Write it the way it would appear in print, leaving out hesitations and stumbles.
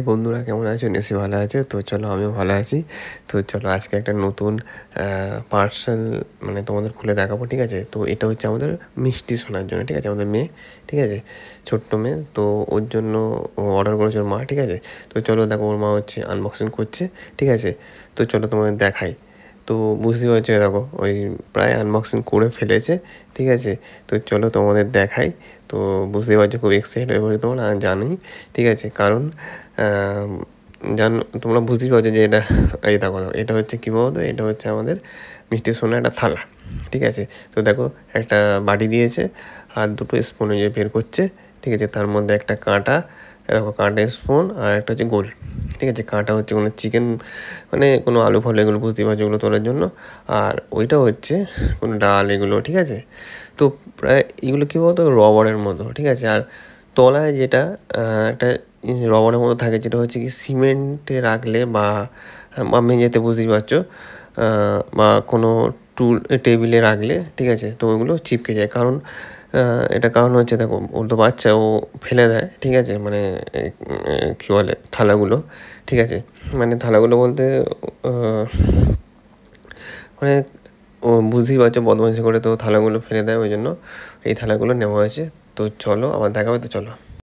বন্ধুরা কেমন আছো? নিশ্চয়ই ভালো আছো। তো চলো আমিও ভালো আছি। তো চলো আজকে একটা নতুন পার্সেল মানে তোমাদের খুলে দেখাবো, ঠিক আছে? তো এটা হচ্ছে আমাদের মিষ্টি শোনার জন্য, ঠিক আছে? আমাদের মেয়ে, ঠিক আছে? ছোট্ট মেয়ে। তো ওর জন্য অর্ডার করেছে ওর মা, ঠিক আছে? তো চলো দেখো ওর মা হচ্ছে আনবক্সিং করছে, ঠিক আছে? তো চলো তোমাদের দেখাই। তো বুঝতেই পারছো দেখো ওই প্রায় আনবক্সিং করে ফেলেছে, ঠিক আছে? তো চলো তোমাদের দেখাই। তো বুঝতেই পারছো খুব এক্সাইটেড হয়ে পড়েছে তোমরা, জানি, ঠিক আছে? কারণ তোমরা বুঝতেই পারছো যে এটা এই দেখো এটা হচ্ছে কী বলো তো, এটা হচ্ছে আমাদের মিষ্টি সোনার একটা থালা, ঠিক আছে? তো দেখো একটা বাটি দিয়েছে আর দুটো স্পুন যে বের করছে, ঠিক আছে? তার মধ্যে একটা কাঁটা, দেখো কাঁটা স্পুন, আর একটা হচ্ছে গোল, ঠিক আছে? কাঁটা হচ্ছে কোনো চিকেন মানে কোনো আলু ফালু এগুলো বুঝতেই পারছো ওগুলো তোলার জন্য, আর ওইটা হচ্ছে কোনো ডাল এগুলো, ঠিক আছে? তো প্রায় এগুলো কী বলতো রবারের মতো, ঠিক আছে? আর তলায় যেটা একটা রবারের মতো থাকে, যেটা হচ্ছে কি সিমেন্টে রাখলে বা মেঝেতে বুঝতেই পারছো বা কোনো টেবিলে রাখলে, ঠিক আছে? তো ওইগুলো চিপকে যায়। কারণ এটা কারণ হচ্ছে দেখো ওর তো বাচ্চা, ও ফেলে দেয়, ঠিক আছে? মানে কী বলে থালাগুলো, ঠিক আছে? মানে থালাগুলো বলতে মানে ও বুঝতেই পারছো বদমাইশি করে তো থালাগুলো ফেলে দেয়, ওই জন্য এই থালাগুলো নেওয়া হয়েছে। তো চলো আবার দেখাবে, তো চলো।